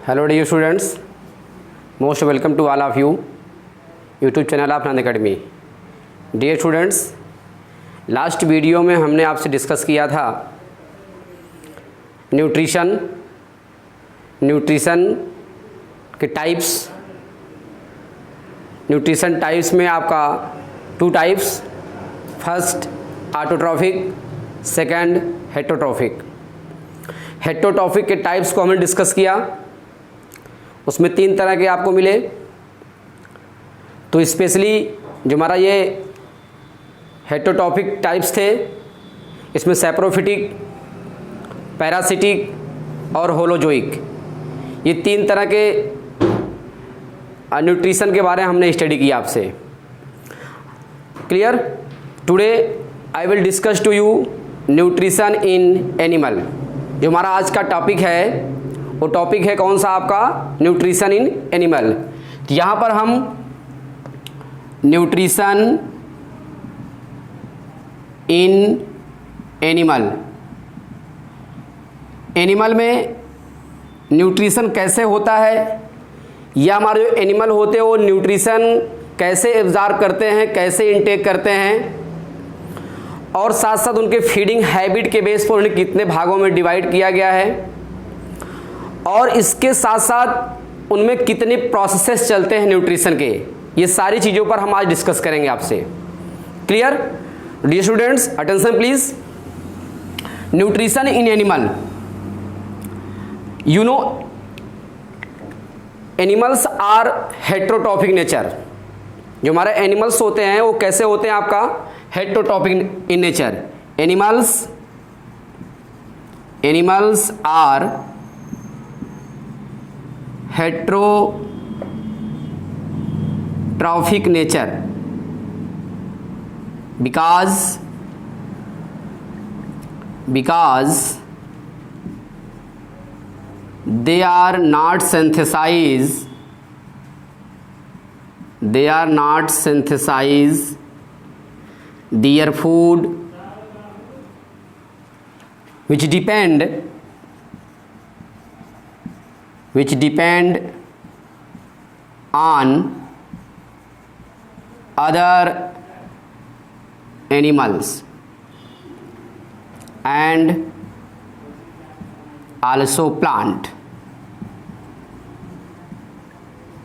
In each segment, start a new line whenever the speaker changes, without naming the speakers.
Hello dear students, most welcome to all of you YouTube channel of Anand academy. Dear students, last video में हमने आपसे discuss किया था nutrition के types. Nutrition types में आपका 2 types, first autotrophic, second heterotrophic. Heterotrophic के types को हमने डिस्कस किया, उसमें 3 तरह के आपको मिले। तो स्पेशली जो हमारा ये हेटरोट्रॉफिक टाइप्स थे, इसमें सैप्रोफिटिक, पैरासिटिक और होलोजोइक, ये 3 तरह के न्यूट्रिशन के बारे में हमने स्टडी किया आपसे। Clear? Today I will discuss to you nutrition in animal. जो हमारा आज का टॉपिक है वो टॉपिक है कौन सा आपका? Nutrition in animal. तो यहाँ पर हम न्यूट्रिशन इन एनिमल में न्यूट्रिशन कैसे होता है, या हमारे जो एनिमल होते हैं वो न्यूट्रिशन कैसे एब्जॉर्ब करते हैं, कैसे इनटेक करते हैं, और साथ साथ उनके फीडिंग हैबिट के बेस पर उन्हें कितने भागों में डिवाइड किया गया है, और इसके साथ साथ उनमें कितने प्रोसेसेस चलते हैं न्यूट्रिशन के। ये सारी चीज़ों पर हम आज डिस्कस करेंगे आपसे। Clear? Dear students, attention please. Nutrition in animal, you know animals are heterotrophic nature. जो हमारे एनिमल्स होते हैं वो कैसे होते हैं आपका? Heterotrophic in nature. Animals are heterotrophic nature because they are not synthesize their food which depend on other animals and also plant।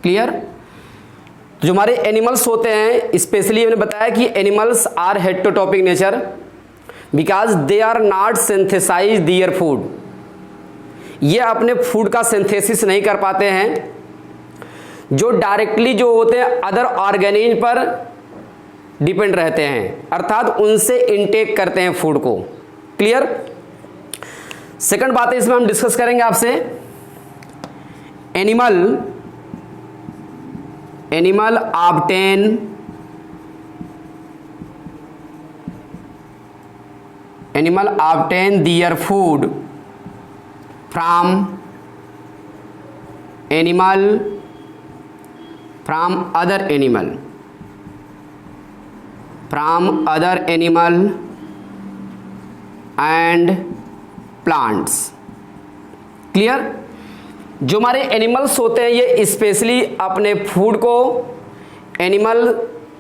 Clear? तो जो हमारे एनिमल्स होते हैं, स्पेशली हमने बताया कि animals are heterotrophic nature because they are not synthesize their food. ये अपने फूड का सिंथेसिस नहीं कर पाते हैं, जो डायरेक्टली जो होते हैं अदर ऑर्गेनिज्म पर डिपेंड रहते हैं, अर्थात उनसे इनटेक करते हैं फूड को। क्लियर? सेकंड बात है, इसमें हम डिस्कस करेंगे आपसे animal obtain their food from other animal and plants। Clear? जो हमारे एनिमल्स होते हैं ये स्पेशली अपने फूड को एनिमल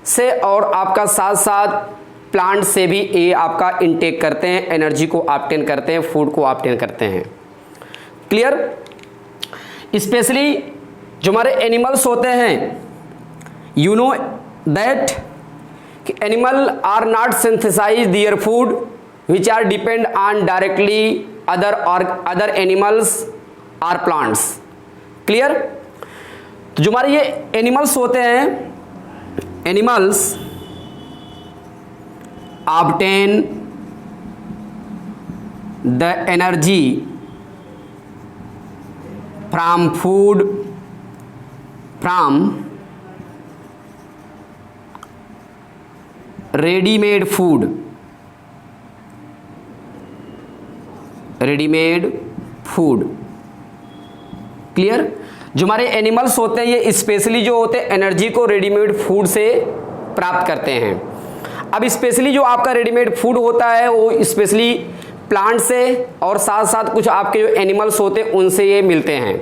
से और आपका साथ साथ प्लांट से भी ये आपका इनटेक करते हैं, एनर्जी को ऑब्टेन करते हैं, फूड को ऑब्टेन करते हैं। क्लियर? स्पेशली जो हमारे एनिमल्स होते हैं, यू नो दैट कि animal are not synthesize their food which are depend on directly other animals or plants. Clear? तो जो हमारे ये एनिमल्स होते हैं, animals obtain the energy from ready-made food। क्लियर? जो हमारे एनिमल्स होते हैं ये स्पेशली जो होते हैं एनर्जी को रेडीमेड फूड से प्राप्त करते हैं। अब स्पेशली जो आपका रेडीमेड फूड होता है वो स्पेशली प्लांट से और साथ साथ कुछ आपके जो एनिमल्स होते हैं उनसे ये मिलते हैं।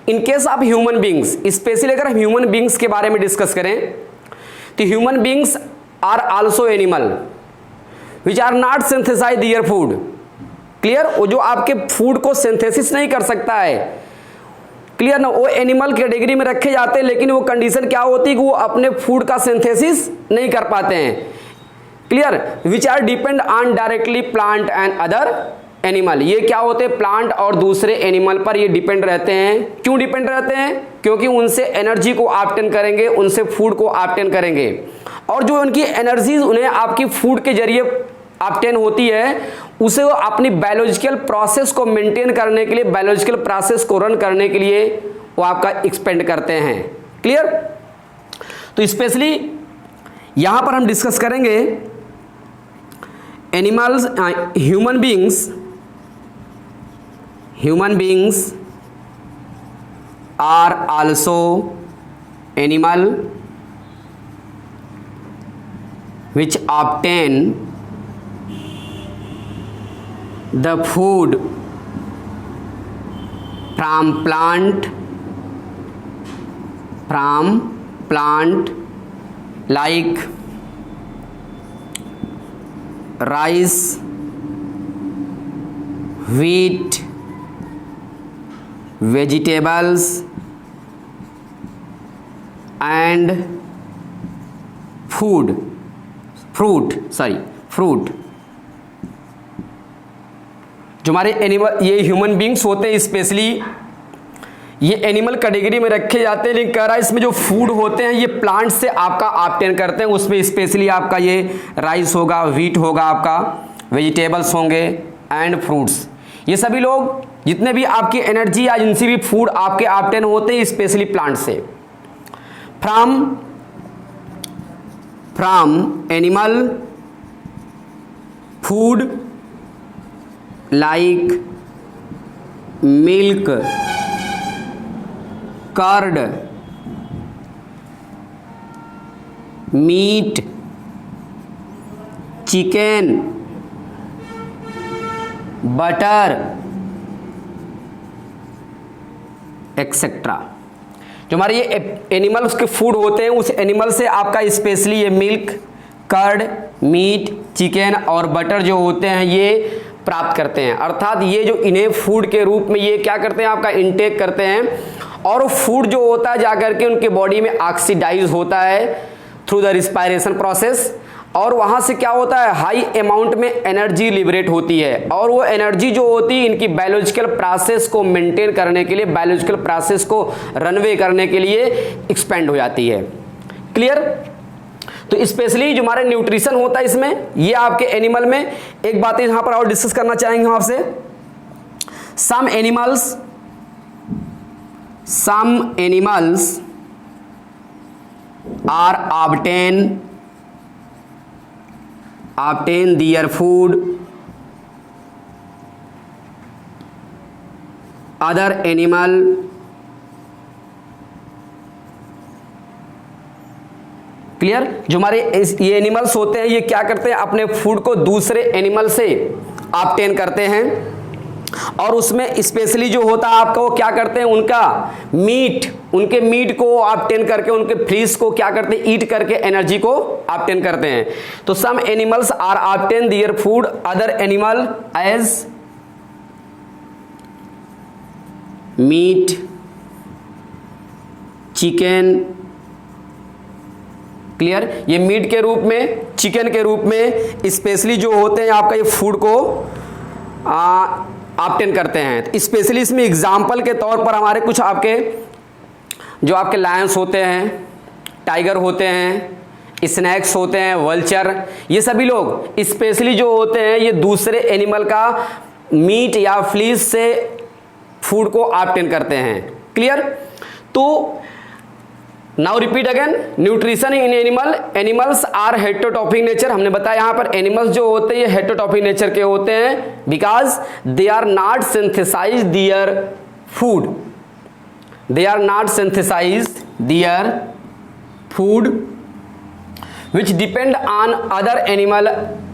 इन case of human beings, specially अगर हम ह्यूमन बींग्स के बारे में डिस्कस करें तो human beings are also animal which are not synthesize their food. Clear, वो जो आपके फूड को सिंथेसिस नहीं कर सकता है, क्लियर ना, वो एनिमल कैटेगरी में रखे जाते हैं, लेकिन वो कंडीशन क्या होती है कि वो अपने फूड का सिंथेसिस नहीं कर पाते हैं। Clear, which are depend on directly plant and other animal. ये क्या होते हैं, प्लांट और दूसरे एनिमल पर ये डिपेंड रहते हैं। क्यों डिपेंड रहते हैं, क्योंकि उनसे एनर्जी को ऑब्टेन करेंगे, उनसे फूड को ऑब्टेन करेंगे, और जो उनकी एनर्जीज उन्हें आपकी फूड के जरिए ऑब्टेन होती है, उसे वो अपनी बायोलॉजिकल प्रोसेस को मेंटेन करने के लिए, बायोलॉजिकल प्रोसेस को रन करने के लिए वो आपका एक्सपेंड करते हैं। क्लियर, तो स्पेशली यहां पर हम डिस्कस करेंगे animals, human beings are also animal which obtain the food from plant like rice, wheat, vegetables and fruit। जो हमारे एनिमल, ये ह्यूमन बींग्स होते हैं, स्पेशली ये एनिमल कैटेगरी में रखे जाते हैं, लेकिन कह रहा है इसमें जो फूड होते हैं ये प्लांट से आपका ऑब्टेन करते हैं। उसमें स्पेशली आपका ये राइस होगा, व्हीट होगा, आपका वेजिटेबल्स होंगे एंड फ्रूट्स। ये सभी लोग जितने भी आपकी एनर्जी या जिनसे भी फूड आपके ऑब्टेन होते हैं स्पेशली प्लांट से। From animal food like milk, curd, meat, chicken, butter etcetera. जो हमारे ये एनिमल उसके फूड होते हैं, उस एनिमल से आपका स्पेशली ये मिल्क, कर्ड, मीट, चिकन और बटर जो होते हैं ये प्राप्त करते हैं। अर्थात ये जो इन्हें फूड के रूप में ये क्या करते हैं, आपका इनटेक करते हैं, और फूड जो होता है जाकर के उनके बॉडी में ऑक्सीडाइज होता है थ्रू द रिस्पायरेशन प्रोसेस, और वहां से क्या होता है, हाई अमाउंट में एनर्जी लिबरेट होती है, और वो एनर्जी जो होती है इनकी बायोलॉजिकल प्रोसेस को मेंटेन करने के लिए, बायोलॉजिकल प्रोसेस को रनवे करने के लिए एक्सपेंड हो जाती है। क्लियर, तो स्पेशली जो हमारे न्यूट्रिशन होता है इसमें, ये आपके एनिमल में एक बात यहां पर और डिस्कस करना चाहेंगे हम आपसे। Some animals are obtain their food other animal clear, जो हमारे ये एनिमल्स होते हैं ये क्या करते हैं, अपने फूड को दूसरे एनिमल से ऑब्टेन करते हैं, और उसमें स्पेशली जो होता है आपका वो क्या करते हैं, उनके मीट को ऑब्टेन करके, उनके फ्लीस को क्या करते हैं, ईट करके एनर्जी को ऑब्टेन करते हैं। तो some animals are obtain their food other animal as meat, chicken. Clear, ये मीट के रूप में, चिकन के रूप में स्पेशली जो होते हैं आपका ये फूड को ऑब्टेन करते हैं। स्पेशली इसमें एग्जाम्पल के तौर पर हमारे कुछ आपके जो आपके लायंस होते हैं, टाइगर होते हैं, स्नैक्स होते हैं, वल्चर, ये सभी लोग स्पेशली जो होते हैं ये दूसरे एनिमल का मीट या फ्लीस से फूड को ऑब्टेन करते हैं। क्लियर, तो now repeat again, nutrition in animals are heterotrophic nature. हमने बताया यहां पर एनिमल्स जो होते हैं ये हेटेरोट्रॉपिक नेचर के होते हैं because they are not synthesize their food, which depend on other animal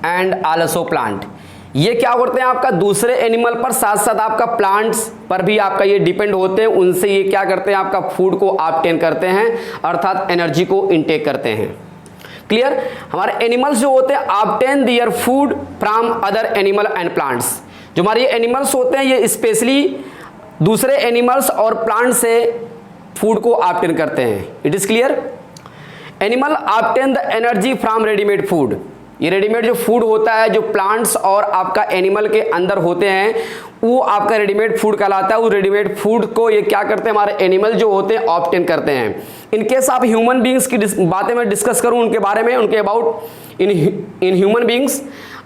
and also plant। ये क्या करते हैं आपका दूसरे एनिमल पर, साथ साथ आपका प्लांट्स पर भी आपका ये डिपेंड होते हैं, उनसे ये क्या करते हैं आपका फूड को ऑब्टेन करते हैं, अर्थात एनर्जी को इनटेक करते हैं। क्लियर। हमारे एनिमल्स जो होते हैं obtain their food from other animal and plants. जो हमारे एनिमल्स होते हैं ये स्पेशली दूसरे एनिमल्स और प्लांट से फूड को ऑब्टेन करते हैं। It is clear. Animal obtain the energy from readymade food. ये रेडीमेड जो फूड होता है, जो प्लांट्स और आपका एनिमल के अंदर होते हैं, वो आपका रेडीमेड फूड कहलाता है। वो रेडीमेड फूड को ये क्या करते हैं हमारे एनिमल जो होते हैं ऑब्टेन करते हैं। इनकेस आप ह्यूमन बींग्स की बातें मैं डिस्कस करूं उनके बारे में, उनके about in human beings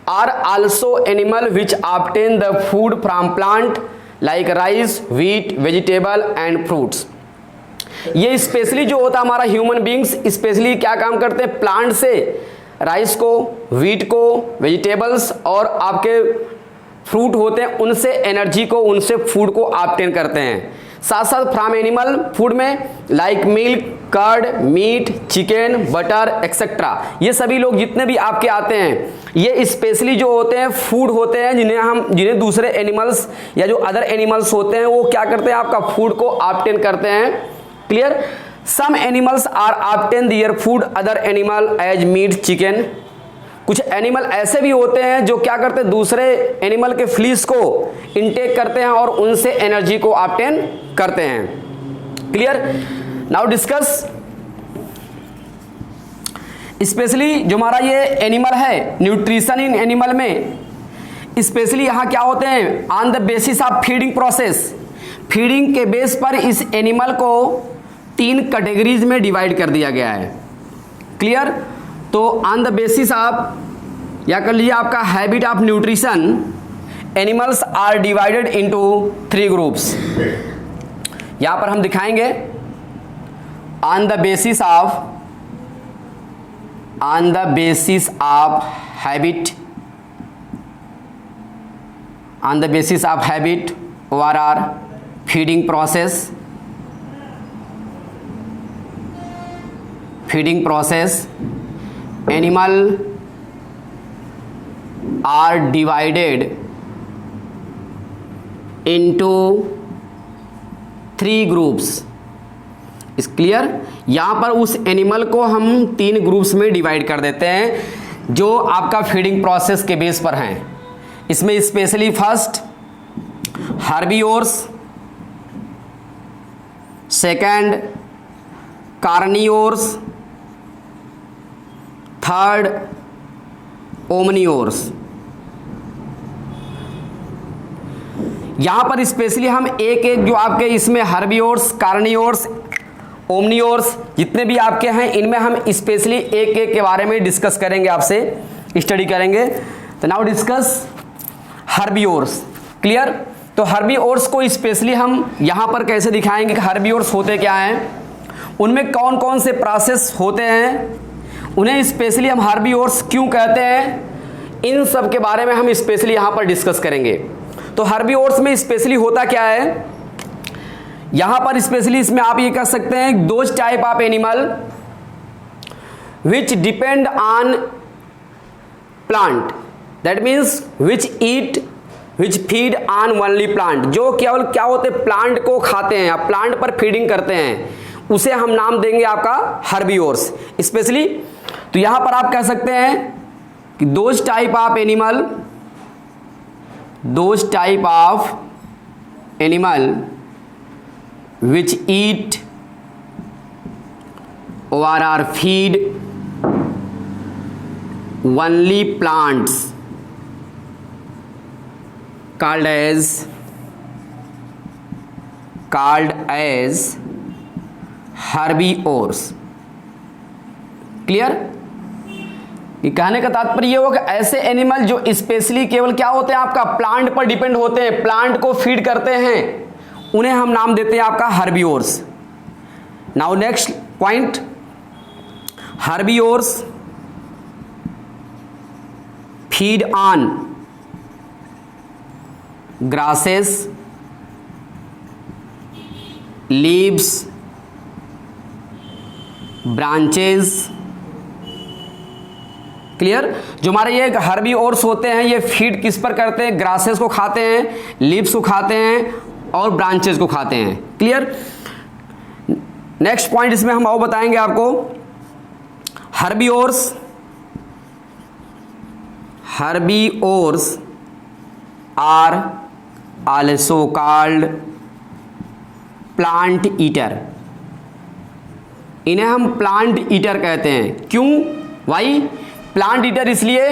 are also animal which obtain the food from plant like rice, wheat, vegetable and fruits. ये स्पेशली जो होता है हमारा ह्यूमन बींग्स स्पेशली क्या काम करते हैं, प्लांट से राइस को, व्हीट को, वेजिटेबल्स और आपके फ्रूट होते हैं उनसे एनर्जी को, उनसे फूड को ऑब्टेन करते हैं। साथ साथ फ्रॉम एनिमल फूड में like milk, curd, meat, chicken, butter etcetera, ये सभी लोग जितने भी आपके आते हैं ये स्पेशली जो होते हैं फूड होते हैं जिन्हें दूसरे एनिमल्स या जो अदर एनिमल्स होते हैं वो क्या करते हैं आपका फूड को ऑब्टेन करते हैं। Clear. Some animals are obtain their food other animal as meat, chicken. कुछ एनिमल ऐसे भी होते हैं जो क्या करते हैं दूसरे एनिमल के फ्लीस को इनटेक करते हैं और उनसे एनर्जी को ऑब्टेन करते हैं। क्लियर। नाउ डिस्कस स्पेशली जो हमारा ये एनिमल है, न्यूट्रिशन इन एनिमल में स्पेशली यहाँ क्या होते हैं on the basis of feeding process. Feeding के बेस पर इस एनिमल को 3 कैटेगरीज में डिवाइड कर दिया गया है। क्लियर। तो ऑन द बेसिस ऑफ या कर लीजिए आपका habit of nutrition animals are divided into 3 groups. यहां पर हम दिखाएंगे on the basis of habit, on the basis of habit ORR feeding process animal are divided into 3 groups. Is clear. यहां पर उस एनिमल को हम 3 ग्रुप्स में डिवाइड कर देते हैं जो आपका फीडिंग प्रोसेस के बेस पर हैं। इसमें specially first herbivores, second carnivores, third omnivores. यहां पर स्पेशली हम एक एक जो आपके इसमें हर्बिवोर्स, कार्निवोर्स, ओमनिवोर्स जितने भी आपके हैं इनमें हम स्पेशली एक एक के बारे में डिस्कस करेंगे, आपसे स्टडी करेंगे। तो नाउ डिस्कस हर्बिवोर्स। क्लियर। तो हर्बिवोर्स को स्पेशली हम यहां पर कैसे दिखाएंगे कि हर्बिवोर्स होते क्या हैं, उनमें कौन कौन से प्रोसेस होते हैं, उन्हें स्पेशली हम हर्बिवोर्स क्यों कहते हैं, इन सब के बारे में हम स्पेशली यहां पर डिस्कस करेंगे। तो हर्बिवोर्स में स्पेशली होता क्या है, यहां पर स्पेशली इसमें आप ये कह सकते हैं those type of animal which depend on plant, that means which feed on only plant, जो केवल क्या होते हैं प्लांट को खाते हैं या प्लांट पर फीडिंग करते हैं, उसे हम नाम देंगे आपका हर्बिवोर्स स्पेशली। तो यहां पर आप कह सकते हैं कि those type of animal which eat or are feed only plants called as herbivores। Clear. ये कहने का तात्पर्य ये हो कि ऐसे एनिमल जो स्पेशली केवल क्या होते हैं आपका प्लांट पर डिपेंड होते हैं, प्लांट को फीड करते हैं, उन्हें हम नाम देते हैं आपका herbivores. Now next point, herbivores feed on grasses, leaves, branches, clear. जो हमारे ये हर्बीवोर्स होते हैं ये फीड किस पर करते हैं, ग्रासेस को खाते हैं, लीव्स को खाते हैं और ब्रांचेस को खाते हैं। क्लियर। नेक्स्ट पॉइंट इसमें हम और बताएंगे आपको, herbivores are also called plant eater. इन्हें हम प्लांट ईटर कहते हैं। क्यों, वाई प्लांट ईटर? इसलिए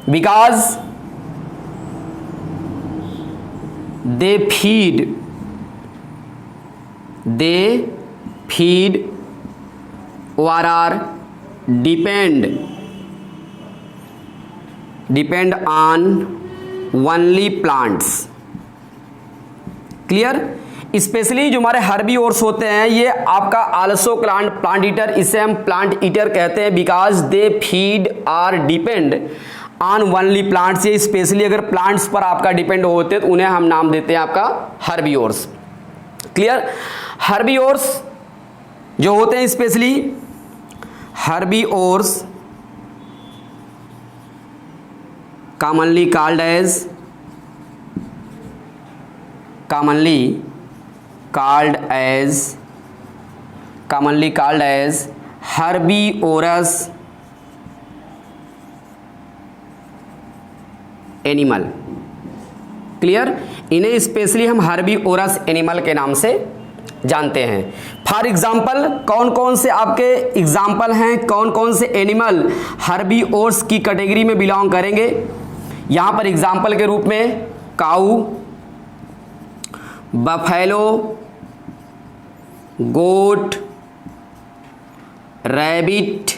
बिकॉज दे फीड और are depend on only plants. Clear. Specially जो हमारे हर्बीवोर्स होते हैं ये आपका आल्सो प्लांट ईटर, इसे हम प्लांट ईटर कहते हैं because they feed are depend on only plants. ये स्पेशली अगर प्लांट्स पर आपका डिपेंड होते तो उन्हें हम नाम देते हैं आपका हर्बीवोर्स। क्लियर। हर्बीवोर्स जो होते हैं specially herbivores commonly called as herbivorous animal. Clear. इन्हें स्पेशली हम हर्बीवोरस एनिमल के नाम से जानते हैं। फॉर एग्जाम्पल कौन कौन से आपके एग्जाम्पल हैं, कौन कौन से एनिमल हर्बीवोर्स की कैटेगरी में बिलोंग करेंगे। यहां पर एग्जाम्पल के रूप में cow, buffalo, goat, rabbit,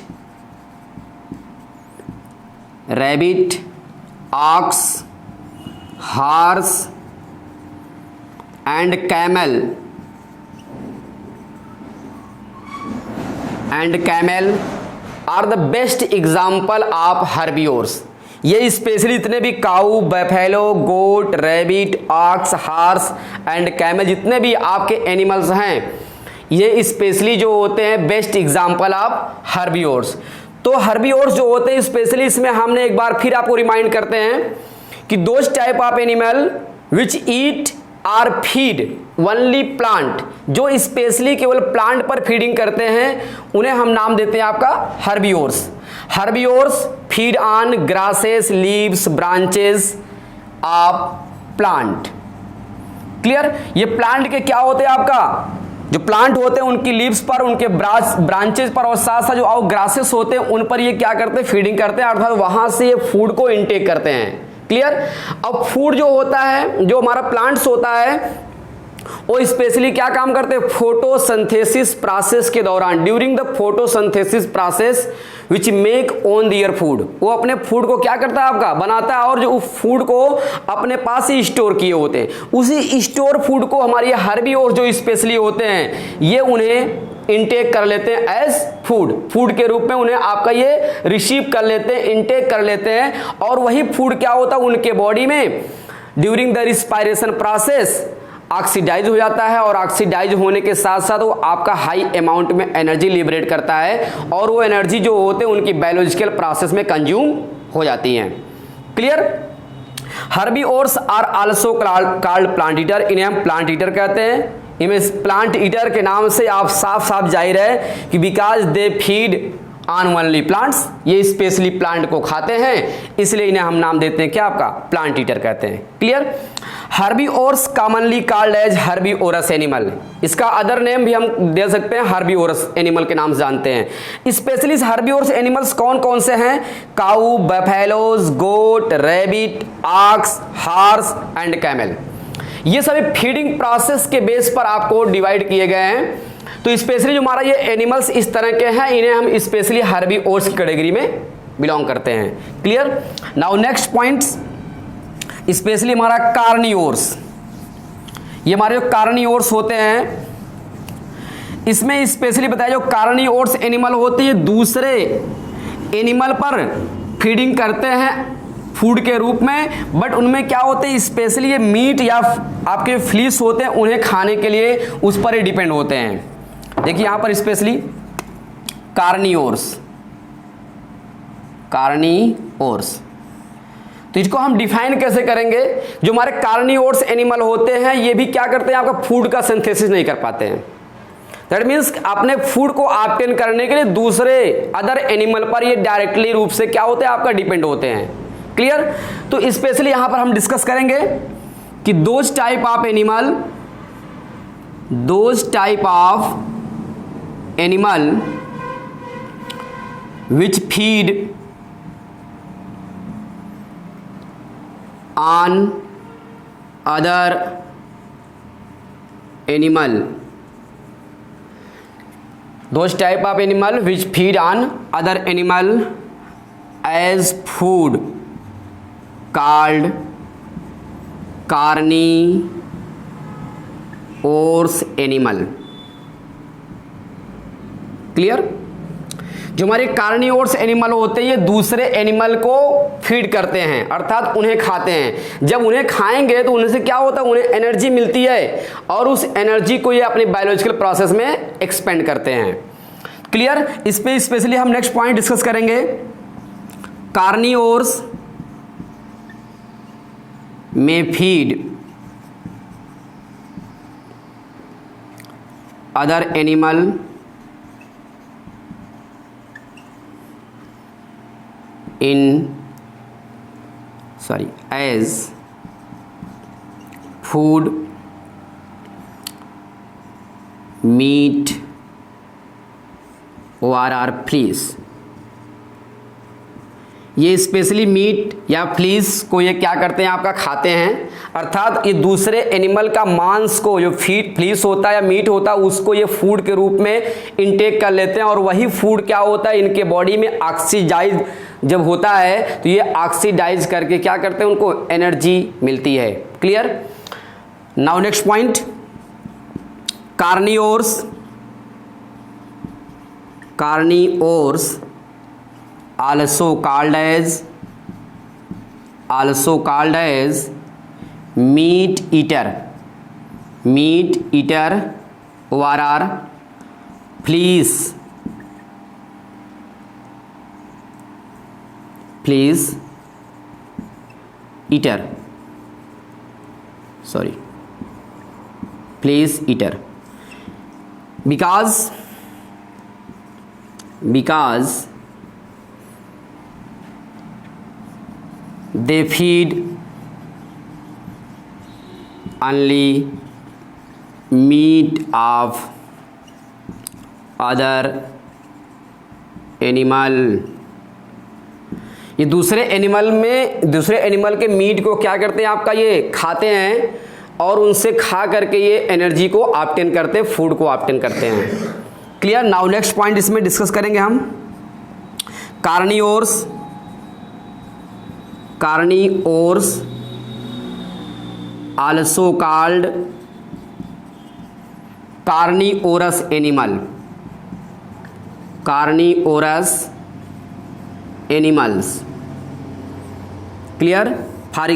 ox, horse and camel are the best example of herbivores. ये स्पेशली इतने भी cow, buffalo, goat, rabbit, ox, horse and camel जितने भी आपके एनिमल्स हैं ये स्पेशली जो होते हैं बेस्ट एग्जाम्पल ऑफ हर्बीवोर्स। तो हर्बीवोर्स जो होते हैं स्पेशली इसमें हमने एक बार फिर आपको रिमाइंड करते हैं कि those type of animal which eat or feed only plant, जो स्पेशली केवल प्लांट पर फीडिंग करते हैं उन्हें हम नाम देते हैं आपका herbivores. Herbivores feed on grasses, leaves, branches of plant. Clear. ये प्लांट के क्या होते हैं, आपका जो प्लांट होते हैं उनकी लीव्स पर, उनके ब्रांचेस पर और साथ साथ जो ग्रासेस होते हैं उन पर ये क्या करते हैं, फीडिंग करते हैं, अर्थात वहां से ये फूड को इनटेक करते हैं। क्लियर। अब फूड जो होता है, जो हमारा प्लांट्स होता है वो स्पेशली क्या काम करते हैं, फोटोसिंथेसिस प्रोसेस के दौरान, during the photosynthesis process which make own their food, वो अपने फूड को क्या करता है, आपका बनाता है और जो उस फूड को अपने पास ही स्टोर किए होते हैं, उसी स्टोर फूड को हमारे हर्बीवोर्स जो स्पेशली होते हैं ये उन्हें इनटेक कर लेते हैं एज फूड के रूप में उन्हें आपका ये रिसीव कर लेते हैं, इनटेक कर लेते हैं। और वही फूड क्या होता है उनके बॉडी में during the respiration process oxidise हो जाता है और ऑक्सीडाइज होने के साथ साथ वो आपका हाई अमाउंट में एनर्जी लिबरेट करता है और वो एनर्जी जो होते हैं उनकी बायोलॉजिकल प्रोसेस में कंज्यूम हो जाती हैं। Clear. Herbivores are also called plant eater, इन्हें हम प्लांट ईटर कहते हैं। इनमें प्लांट ईटर के नाम से आप साफ साफ जाहिर है कि because they feed on only plants, ये स्पेशली प्लांट को खाते हैं इसलिए इन्हें हम नाम देते हैं क्या, आपका प्लांट ईटर कहते हैं। Clear. Herbivores commonly called as herbivorous animal, इसका अदर नेम भी हम दे सकते हैं, हर्बीवोरस एनिमल के नाम से जानते हैं। स्पेशली हर्बीवोरस एनिमल्स कौन कौन से हैं, cow, buffaloes, goat, rabbit, ox, horse and camel. ये सभी फीडिंग प्रोसेस के बेस पर आपको डिवाइड किए गए हैं। तो स्पेशली जो हमारा ये एनिमल्स इस तरह के हैं इन्हें हम स्पेशली हर्बीवोर्स की कैटेगरी में बिलोंग करते हैं। Clear. Now next points, specially हमारा कार्निवोर्स, ये हमारे जो कार्निवोर्स होते हैं इसमें स्पेशली बताया जो कार्निवोर्स एनिमल होते हैं दूसरे एनिमल पर फीडिंग करते हैं फूड के रूप में, बट उनमें क्या होते हैं स्पेशली ये मीट या आपके फ्लीस होते हैं उन्हें खाने के लिए उस पर ही डिपेंड होते हैं। देखिए यहां पर स्पेशली कार्निवोर्स। तो इसको हम डिफाइन कैसे करेंगे? जो हमारे कार्निवोर्स एनिमल होते हैं ये भी क्या करते हैं, आपका फूड का सिंथेसिस नहीं कर पाते हैं। दैट मीन्स अपने फूड को ऑब्टेन करने के लिए दूसरे अदर एनिमल पर ये डायरेक्टली रूप से क्या होते हैं, आपका डिपेंड होते हैं। क्लियर? तो स्पेशली यहां पर हम डिस्कस करेंगे कि those type of animal which feed on other animal, those type of animal which feed on other animal as food called carnivorous animal। Clear? जो हमारे कार्निवोर्स एनिमल होते हैं ये दूसरे एनिमल को फीड करते हैं, अर्थात उन्हें खाते हैं। जब उन्हें खाएंगे तो उनसे क्या होता है, उन्हें एनर्जी मिलती है और उस एनर्जी को ये अपने बायोलॉजिकल प्रोसेस में एक्सपेंड करते हैं। क्लियर? इस पे स्पेशली हम नेक्स्ट पॉइंट डिस्कस करेंगे। कार्निवोर्स में feed other animal as food, meat or fleas। ये स्पेशली मीट या फ्लीस को ये क्या करते हैं, आपका खाते हैं। अर्थात ये दूसरे एनिमल का मांस को, जो फ्लीस होता है या मीट होता है, उसको ये फूड के रूप में इनटेक कर लेते हैं और वही फूड क्या होता है, इनके बॉडी में ऑक्सीडाइज जब होता है तो ये ऑक्सीडाइज करके क्या करते हैं, उनको एनर्जी मिलती है। Clear? Now next point, carnivores also called as meat eater or fleas eater, because they feed only meat of other animal। ये दूसरे एनिमल के मीट को क्या करते हैं, आपका ये खाते हैं और उनसे खा करके ये एनर्जी को ऑब्टेन करते हैं, फूड को ऑब्टेन करते हैं। क्लियर? नाउ नेक्स्ट पॉइंट इसमें डिस्कस करेंगे हम। Carnivores also called carnivorous animals। Clear? For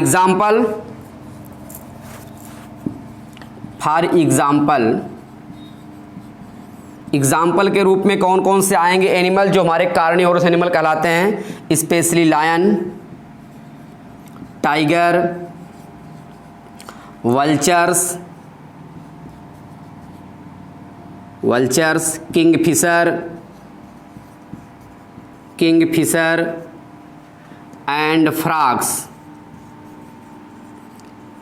example के रूप में कौन कौन से आएंगे एनिमल जो हमारे कार्निवोरस एनिमल कहलाते हैं? Specially lion, tiger, vultures, kingfisher and frogs,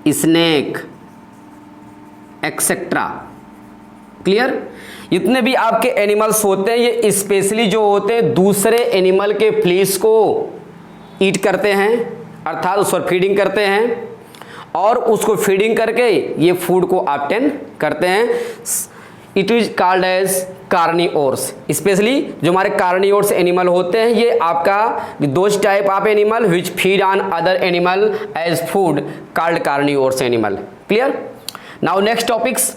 snake etcetera. Clear? जितने भी आपके एनिमल्स होते हैं ये स्पेशली जो होते हैं दूसरे एनिमल के फ्लीस को ईट करते हैं, अर्थात उस पर फीडिंग करते हैं और उसको फीडिंग करके ये फूड को ऑब्टेन करते हैं। It is called as carnivores. Specially जो हमारे कार्निवोर्स एनिमल होते हैं ये आपका those type of animal which feed on other animal as food called carnivores animal. Clear? Now next topics,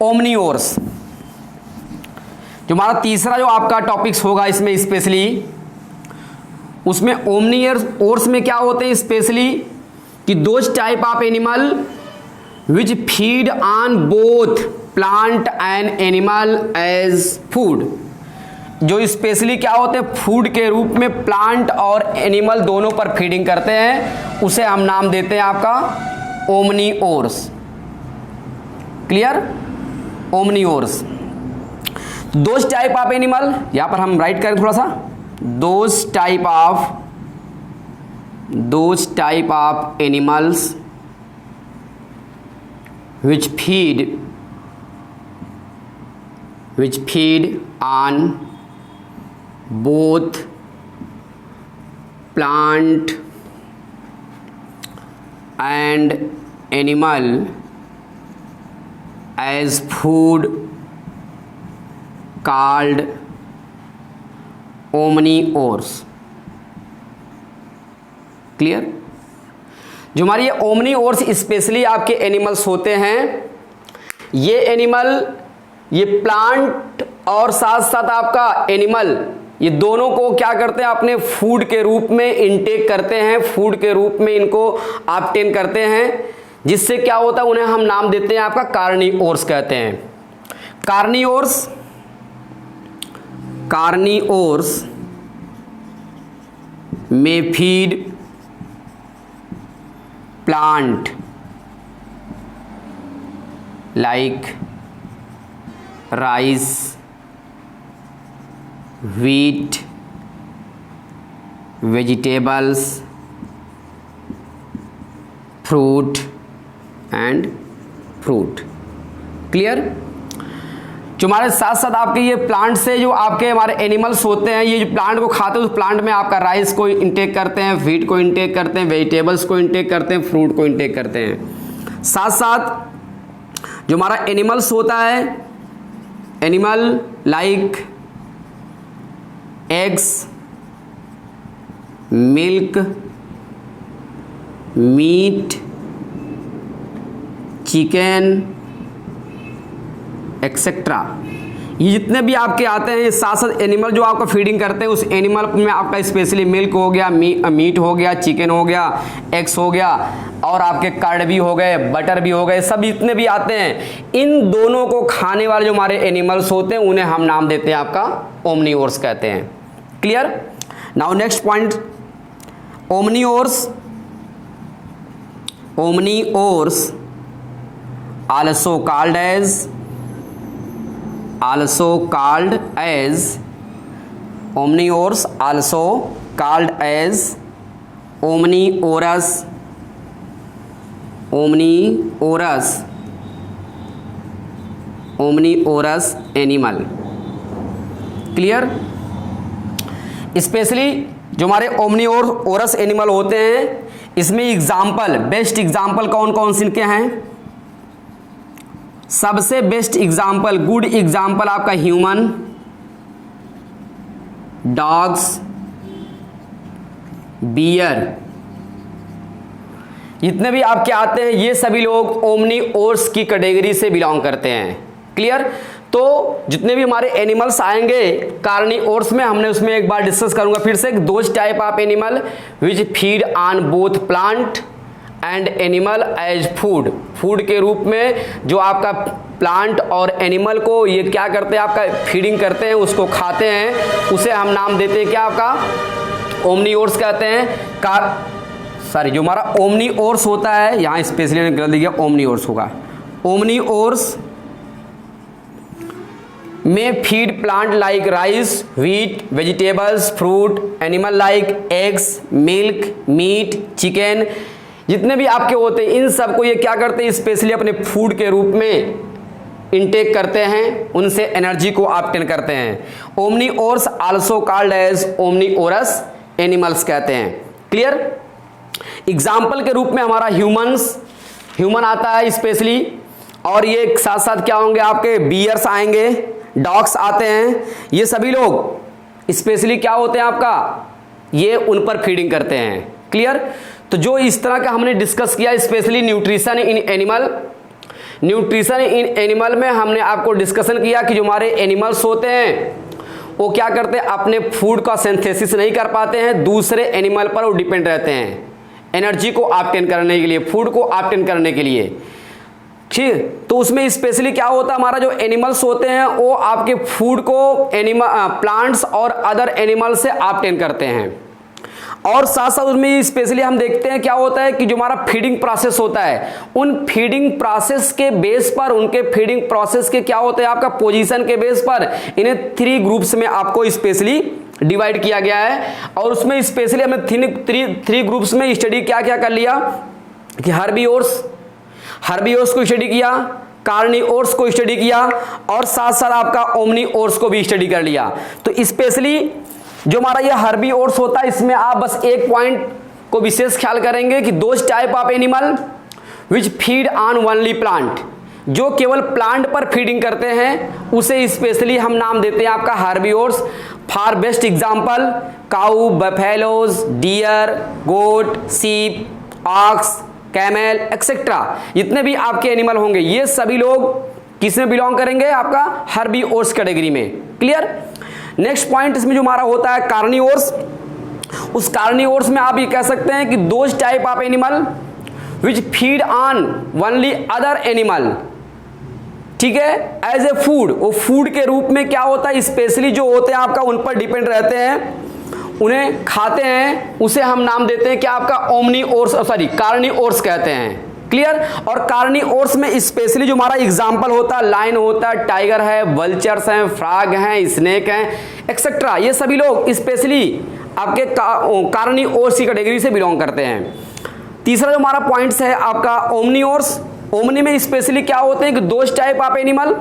omnivores. जो हमारा तीसरा जो आपका टॉपिक्स होगा इसमें स्पेशली, उसमें ओमनीवोर्स में क्या होते हैं स्पेशली कि those type of animal which feed on both plant and animal as food. जो स्पेशली क्या होते हैं, फूड के रूप में प्लांट और एनिमल दोनों पर फीडिंग करते हैं, उसे हम नाम देते हैं आपका omnivores. Clear? Omnivores. Those type of animal, यहां पर हम राइट करें थोड़ा सा, those type of animals which feed on both plant and animal as food called omnivores। Clear? जो हमारी ये ओमनीओर्स स्पेशली आपके एनिमल्स होते हैं, ये एनिमल, ये प्लांट और साथ साथ आपका एनिमल, ये दोनों को क्या करते हैं, अपने फूड के रूप में इनटेक करते हैं, फूड के रूप में इनको ऑब्टेन करते हैं, जिससे क्या होता है, उन्हें हम नाम देते हैं आपका कार्निओर्स कहते हैं। कार्निओर्स में feed plant like rice, wheat, vegetables, fruit and fruit। Clear? जो हमारे साथ साथ आपके ये प्लांट से जो आपके हमारे एनिमल्स होते हैं, ये जो प्लांट को खाते हैं, उस प्लांट में आपका राइस को इंटेक करते हैं, व्हीट को इंटेक करते हैं, वेजिटेबल्स को इंटेक करते हैं, फ्रूट को इंटेक करते हैं। साथ साथ जो हमारा एनिमल्स होता है, animal like eggs, milk, meat, chicken etcetera, ये जितने भी आपके आते हैं, ये साथ साथ एनिमल जो आपका फीडिंग करते हैं, उस एनिमल में आपका स्पेशली मिल्क हो गया, मीट हो गया, चिकन हो गया, एग्स हो गया, और आपके कर्ड भी हो गए, बटर भी हो गए, सब जितने भी आते हैं, इन दोनों को खाने वाले जो हमारे एनिमल्स होते हैं, उन्हें हम नाम देते हैं आपका ओमनीओर्स कहते हैं। Clear? Now next point, omnivores also called as omnivores, also called as omnivorous animal. Clear? Specially जो हमारे ओमनीओरस एनिमल होते हैं, इसमें एग्जाम्पल, बेस्ट एग्जाम्पल कौन कौन से इनके हैं? सबसे बेस्ट एग्जाम्पल, गुड एग्जाम्पल आपका ह्यूमन, डॉग्स, बियर, जितने भी आपके आते हैं, ये सभी लोग ओमनीओर्स की कैटेगरी से बिलोंग करते हैं। क्लियर? तो जितने भी हमारे एनिमल्स आएंगे कार्निओर्स में, हमने उसमें एक बार डिस्कस करूंगा फिर से, those type of animal which feed on both plant and animal as food, food के रूप में जो आपका प्लांट और एनिमल को ये क्या करते हैं, आपका फीडिंग करते हैं, उसको खाते हैं, उसे हम नाम देते हैं क्या, आपका ओमनीओर्स कहते हैं। जो हमारा ओमनीओर्स होता है, यहाँ स्पेशली गलत दिया, ओमनीओर्स होगा। ओमनीओर्स में feed plant like rice, wheat, vegetables, fruit, animal like eggs, milk, meat, chicken, जितने भी आपके होते हैं, इन सब को ये क्या करते हैं, स्पेशली अपने फूड के रूप में इनटेक करते हैं, उनसे एनर्जी को ऑब्टेन करते हैं। Omnivores also called as omnivorous animals कहते हैं। क्लियर? एग्जाम्पल के रूप में हमारा ह्यूमन आता है स्पेशली, और ये साथ साथ क्या होंगे, आपके बियर्स आएंगे, डॉग्स आते हैं, ये सभी लोग स्पेशली क्या होते हैं आपका, ये उन पर फीडिंग करते हैं। क्लियर? तो जो इस तरह का हमने डिस्कस किया, स्पेशली न्यूट्रिशन इन एनिमल में हमने आपको डिस्कशन किया कि जो हमारे एनिमल्स होते हैं वो क्या करते हैं, अपने फूड का सिंथेसिस नहीं कर पाते हैं, दूसरे एनिमल पर वो डिपेंड रहते हैं एनर्जी को ऑब्टेन करने के लिए, फूड को ऑब्टेन करने के लिए। ठीक। तो उसमें स्पेशली क्या होता है, हमारा जो एनिमल्स होते हैं वो आपके फूड को प्लांट्स और अदर एनिमल से ऑब्टेन करते हैं। और साथ साथ उसमें स्पेशली हम देखते हैं क्या होता है कि जो हमारा फीडिंग प्रोसेस होता है, उन फीडिंग प्रोसेस के बेस पर, उनके फीडिंग प्रोसेस के क्या होते हैं आपका पोजीशन के बेस पर इन्हें 3 ग्रुप्स में आपको स्पेशली डिवाइड किया गया है। और उसमें स्पेशली हमें 3 ग्रुप्स में स्टडी क्या क्या कर लिया कि हर्बीवोर्स को स्टडी किया, कार्निवोर्स को स्टडी किया और साथ साथ आपका ओमनीवोर्स को भी स्टडी कर लिया। तो स्पेशली जो हमारा ये हर्बीवोर्स होता है, इसमें आप बस एक पॉइंट को विशेष ख्याल करेंगे कि those type of animal which feed on only plant, जो केवल प्लांट पर फीडिंग करते हैं उसे स्पेशली हम नाम देते हैं आपका herbivores. For best example cow, buffaloes, deer, goat, sheep, ox, camel etcetera, जितने भी आपके एनिमल होंगे ये सभी लोग किसमें बिलोंग करेंगे, आपका हर्बीवोर्स कैटेगरी में। क्लियर। नेक्स्ट पॉइंट इसमें जो हमारा होता है कार्निवोर्स, उस कार्निवोर्स में आप ये कह सकते हैं कि those type of animal which feed on only other animal, ठीक है, एज ए फूड, वो फूड के रूप में क्या होता है स्पेशली जो होते हैं आपका उन पर डिपेंड रहते हैं, उन्हें खाते हैं, उसे हम नाम देते हैं क्या आपका ओमनीवोर्स, कार्निवोर्स कहते हैं। क्लियर। और कार्निवोर्स में स्पेशली जो हमारा एग्जांपल होता है लायन होता है, टाइगर है, वल्चर्स हैं, फ्रॉग हैं, स्नेक हैं एक्सेट्रा, ये सभी लोग स्पेशली आपके कार्निवोर्स की कैटेगरी से बिलोंग करते हैं। तीसरा जो हमारा पॉइंट्स है आपका ओमनीवोर्स। ओमनी में स्पेशली क्या होते हैं कि those type of animal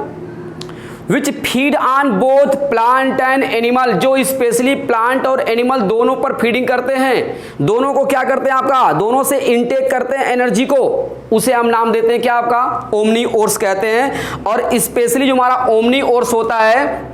which feed on both plant and animal, जो स्पेशली प्लांट और एनिमल दोनों पर फीडिंग करते हैं, दोनों को क्या करते हैं आपका, दोनों से इनटेक करते हैं एनर्जी को, उसे हम नाम देते हैं क्या आपका ओमनीवोर्स कहते हैं। और स्पेशली जो हमारा ओमनीवोर्स होता है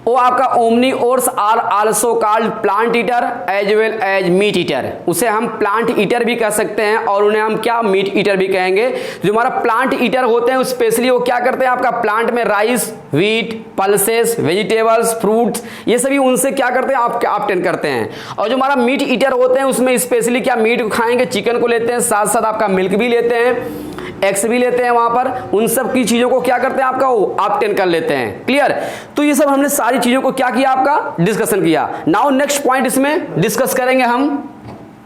वो आपका omnivores are also called plant eater as well as meat eater, उसे हम प्लांट ईटर भी कह सकते हैं और उन्हें हम क्या मीट ईटर भी कहेंगे। जो हमारा प्लांट ईटर होते हैं स्पेशली वो क्या करते हैं आपका प्लांट में rice, wheat, pulses, vegetables, fruits, ये सभी उनसे क्या करते हैं आप ऑब्टेन करते हैं। और जो हमारा मीट ईटर होते हैं उसमें स्पेशली क्या मीट को खाएंगे, चिकन को लेते हैं, साथ साथ आपका मिल्क भी लेते हैं, एक्स भी लेते हैं, वहां पर उन सब की चीजों को क्या करते हैं आपका वो ऑब्टेन कर लेते हैं। क्लियर। तो ये सब हमने सारी चीजों को क्या किया आपका डिस्कशन किया। नाउ नेक्स्ट पॉइंट इसमें डिस्कस करेंगे हम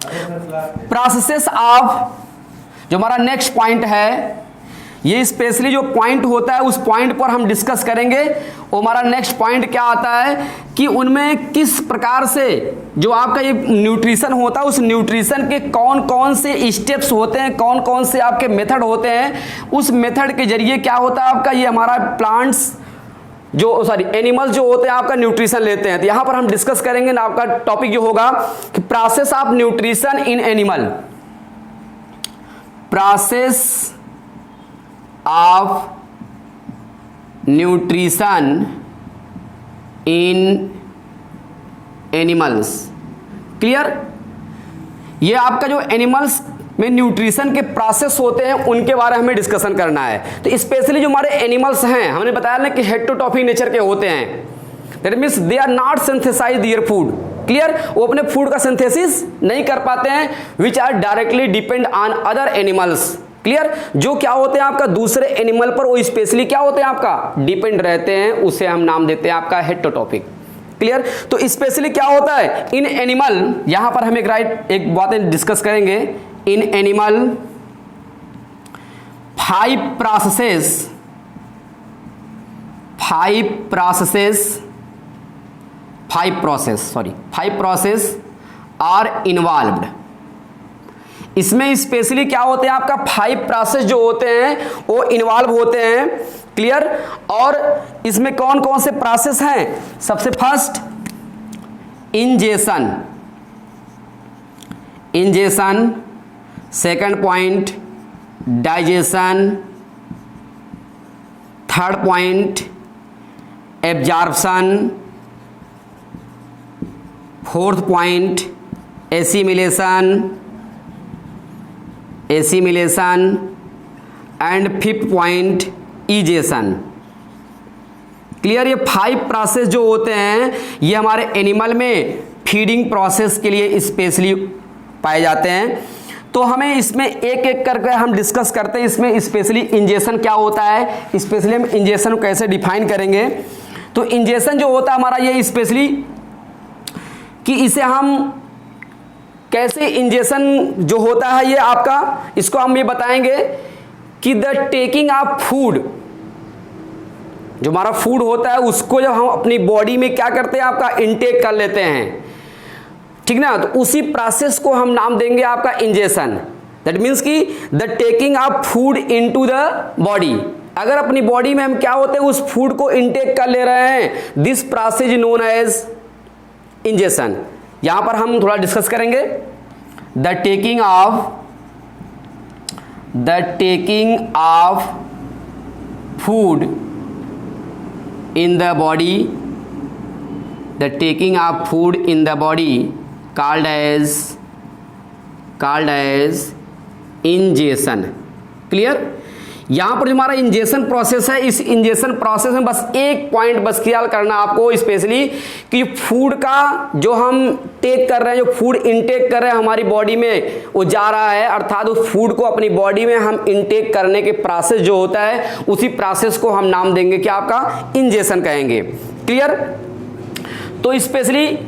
प्रोसेसेस ऑफ, जो हमारा नेक्स्ट पॉइंट है ये स्पेशली जो पॉइंट होता है उस पॉइंट पर हम डिस्कस करेंगे। और हमारा नेक्स्ट पॉइंट क्या आता है कि उनमें किस प्रकार से जो आपका ये न्यूट्रिशन होता है उस न्यूट्रिशन के कौन कौन से स्टेप्स होते हैं, कौन कौन से आपके मेथड होते हैं, उस मेथड के जरिए क्या होता है आपका ये हमारा प्लांट्स जो एनिमल्स जो होते हैं आपका न्यूट्रिशन लेते हैं। तो यहां पर हम डिस्कस करेंगे ना, आपका टॉपिक जो होगा कि process of nutrition in animal, process of nutrition in animals. Clear. ये आपका जो एनिमल्स में न्यूट्रिशन के प्रोसेस होते हैं उनके बारे में हमें डिस्कशन करना है। तो स्पेशली जो हमारे एनिमल्स हैं हमने बताया ना कि हेटेरोट्रॉफिक नेचर के होते हैं, that means they are not synthesize their food. Clear. वो अपने फूड का सिंथेसिस नहीं कर पाते हैं, which are directly depend on other animals. Clear. जो क्या होते हैं आपका दूसरे एनिमल पर वो स्पेशली क्या होते हैं आपका डिपेंड रहते हैं, उसे हम नाम देते हैं आपका हेटेरोट्रॉफिक। क्लियर। तो स्पेशली क्या होता है इन एनिमल, यहां पर हम एक बात डिस्कस करेंगे। In animal 5 process are involved. इसमें स्पेशली क्या होते हैं आपका 5 प्रोसेस जो होते हैं वो इन्वॉल्व होते हैं। क्लियर। और इसमें कौन कौन से प्रोसेस हैं, सबसे first ingestion, second point digestion, third point absorption, fourth point assimilation and fifth point egestion. Clear. ये 5 प्रोसेस जो होते हैं ये हमारे एनिमल में फीडिंग प्रोसेस के लिए स्पेशली पाए जाते हैं। तो हमें इसमें एक एक करके हम डिस्कस करते हैं। इसमें स्पेशली इंजेक्शन क्या होता है, स्पेशली हम इंजेक्शन को कैसे डिफाइन करेंगे। तो इंजेक्शन जो होता है हमारा ये स्पेशली कि इसे हम कैसे इंजेक्शन जो होता है ये आपका, इसको हम ये बताएंगे कि द टेकिंग ऑफ फूड, जो हमारा फूड होता है उसको जब हम अपनी बॉडी में क्या करते हैं आपका इनटेक कर लेते हैं, ठीक ना, तो उसी प्रोसेस को हम नाम देंगे आपका इंजेक्शन। दैट मीन्स कि the taking of food into the body, अगर अपनी बॉडी में हम क्या होते हैं उस फूड को इनटेक कर ले रहे हैं, this process is known as ingestion. यहां पर हम थोड़ा डिस्कस करेंगे। The taking of food in the body, the taking of food in the body called as ingestion. Clear. यहां पर जो हमारा इंजेक्शन प्रोसेस है, इस इंजेक्शन प्रोसेस में बस एक पॉइंट बस ख्याल करना आपको स्पेशली कि फूड का जो हम टेक कर रहे हैं, जो फूड इनटेक कर रहे हैं हमारी बॉडी में वो जा रहा है, अर्थात उस फूड को अपनी बॉडी में हम इनटेक करने के प्रोसेस जो होता है उसी प्रोसेस को हम नाम देंगे क्या आपका इंजेक्शन कहेंगे। क्लियर। तो स्पेशली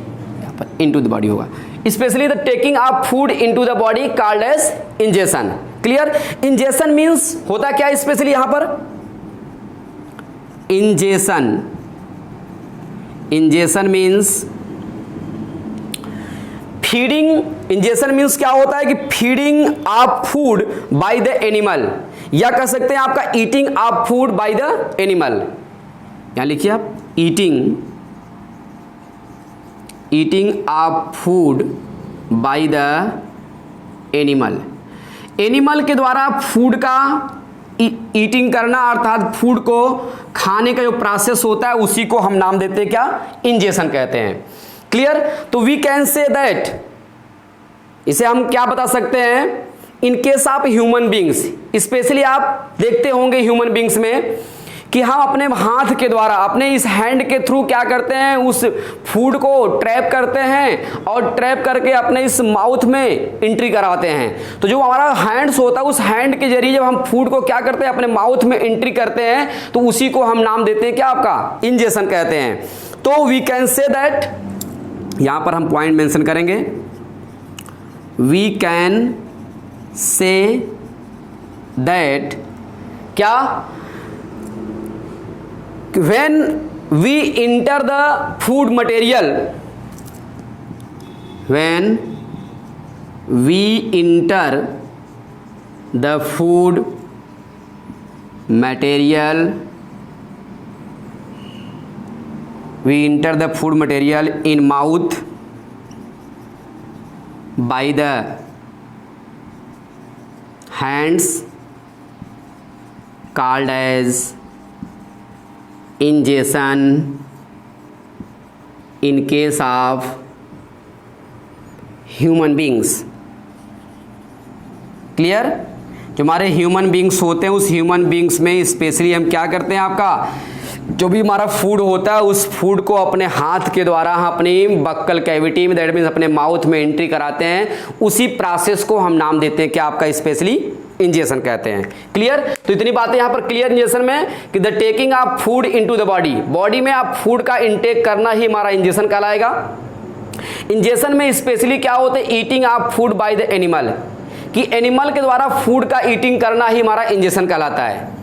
इनटू द बॉडी होगा, specially the taking of food into the body called as ingestion. Clear. Ingestion means होता क्या है स्पेशली यहां पर, ingestion means feeding. Ingestion means क्या होता है कि feeding of food by the animal, या कह सकते हैं आपका eating of food by the animal. यहां लिखिए आप eating of food by the animal. Animal के द्वारा फूड का ईटिंग करना, अर्थात फूड को खाने का जो प्रोसेस होता है उसी को हम नाम देते हैं क्या, इंजेक्शन कहते हैं। क्लियर। तो वी कैन से दैट, इसे हम क्या बता सकते हैं, इन case of human beings, specially आप देखते होंगे ह्यूमन बींग्स में कि हम अपने हाथ के द्वारा, अपने इस हैंड के थ्रू क्या करते हैं, उस फूड को ट्रैप करते हैं और ट्रैप करके अपने इस माउथ में एंट्री कराते हैं। तो जो हमारा हैंड्स होता है उस हैंड के जरिए जब हम फूड को क्या करते हैं अपने माउथ में एंट्री करते हैं तो उसी को हम नाम देते हैं क्या आपका इंजेक्शन कहते हैं। तो वी कैन से दैट, यहां पर हम पॉइंट मेंशन करेंगे, वी कैन से दैट क्या, when we enter the food material, when we enter the food material, we enter the food material in mouth by the hands called as injection in case of human beings. Clear. जो हमारे human beings होते हैं उस human beings में specially हम क्या करते हैं, आपका जो भी हमारा फूड होता है उस फूड को अपने हाथ के द्वारा हम अपनी बक्कल कैविटी में, दैट मीन्स अपने माउथ में एंट्री कराते हैं, उसी प्रोसेस को हम नाम देते हैं क्या आपका स्पेशली इंजेक्शन कहते हैं। क्लियर। तो इतनी बातें यहां पर क्लियर इंजेक्शन में कि the taking of food into the body, body में आप फूड का इंटेक करना ही हमारा इंजेक्शन कहलाएगा। इंजेक्शन में स्पेशली क्या होते हैं, eating of food by the animal, कि एनिमल के द्वारा फूड का ईटिंग करना ही हमारा इंजेक्शन कहलाता है।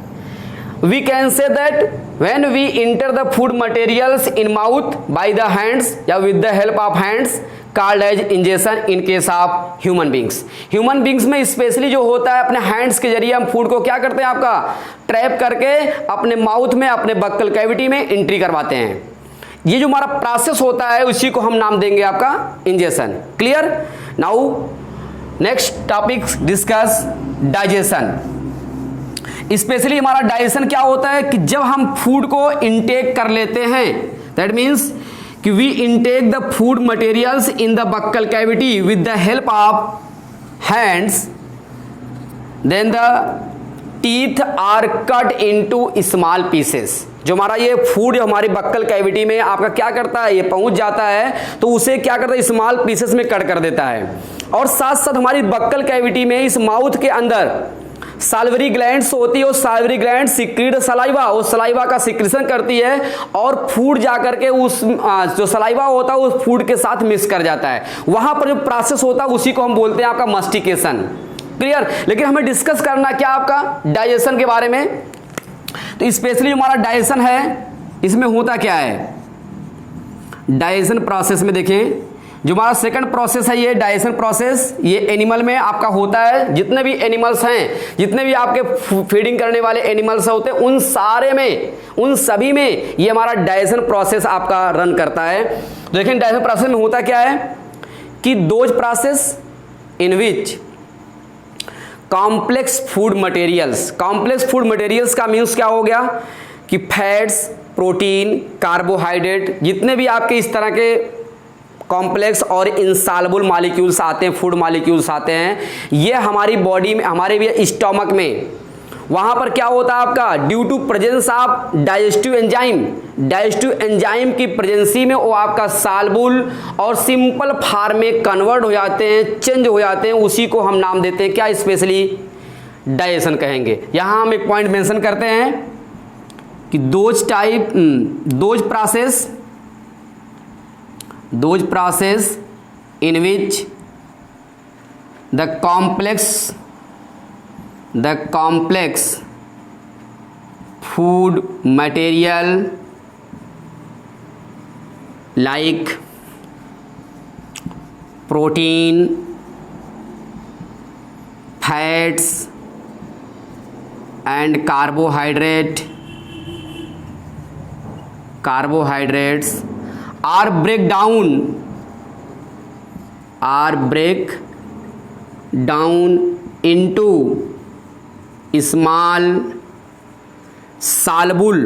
We can say that when we enter the food materials in mouth by the hands या with the help of hands called as injection in case of human beings. Human beings में specially जो होता है अपने hands के जरिए हम food को क्या करते हैं आपका ट्रैप करके अपने माउथ में, अपने बक्कल कैविटी में एंट्री करवाते हैं। ये जो हमारा प्रोसेस होता है उसी को हम नाम देंगे आपका injection. Clear. Now next topic discuss digestion. Specially हमारा डाइजेशन क्या होता है कि जब हम फूड को इनटेक कर लेते हैं, दैट मीन्स कि we intake the food materials in the buccal cavity with the help of hands, then the teeth are cut into small pieces. जो हमारा ये फूड हमारी बक्कल कैविटी में आपका क्या करता है, ये पहुंच जाता है तो उसे क्या करता है, स्मॉल पीसेस में कट कर देता है। और साथ साथ हमारी बक्कल कैविटी में इस माउथ के अंदर साल्वरी ग्लैंड्स होती है, और साल्वरी ग्लैंड सिक्रीट सलाइवा, वो सलाइवा का सिक्रीशन करती है और फूड जाकर के उस जो सलाइवा होता है उस फूड के साथ मिक्स कर जाता है। वहां पर जो प्रोसेस होता है उसी को हम बोलते हैं आपका मस्टिकेशन। क्लियर। लेकिन हमें डिस्कस करना क्या आपका डाइजेशन के बारे में। तो स्पेशली हमारा डाइजेशन है, इसमें होता क्या है, डाइजेशन प्रोसेस में देखें जो हमारा सेकंड प्रोसेस है ये डाइजेशन प्रोसेस, ये एनिमल में आपका होता है। जितने भी एनिमल्स हैं, जितने भी आपके फीडिंग करने वाले एनिमल्स होते हैं उन सारे में, उन सभी में ये हमारा डाइजेशन प्रोसेस आपका रन करता है। देखें डाइजेशन प्रोसेस में होता क्या है कि those process in which complex food materials, complex food materials का मीन्स क्या हो गया कि फैट्स, प्रोटीन, कार्बोहाइड्रेट, जितने भी आपके इस तरह के कॉम्प्लेक्स और इंसॉल्युबल मॉलिक्यूल्स आते हैं, फूड मॉलिक्यूल्स आते हैं, ये हमारी बॉडी में, हमारे भी स्टमक में, वहां पर क्या होता है आपका due to presence of digestive enzyme, digestive enzyme की प्रेजेंसी में वो आपका सॉल्युबल और सिंपल फॉर्म में कन्वर्ट हो जाते हैं, चेंज हो जाते हैं। उसी को हम नाम देते हैं क्या, स्पेशली डाइजेशन कहेंगे। यहां हम एक पॉइंट मेंशन करते हैं कि those process in which the complex food material like protein, fats and carbohydrates are break down into small soluble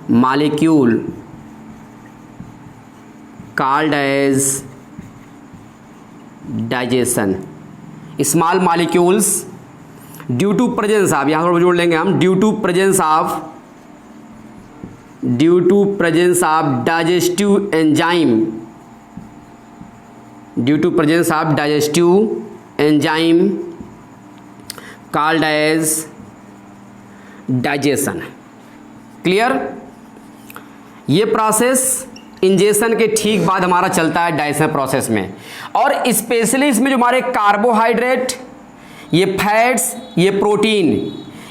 molecule called as digestion। Small molecules due to presence of, यहां पर जोड़ लेंगे हम, due to presence of digestive enzyme, called as digestion। क्लियर। ये process ingestion के ठीक बाद हमारा चलता है डाइजेशन प्रोसेस में, और स्पेशली इसमें जो हमारे कार्बोहाइड्रेट, ये फैट्स, ये प्रोटीन,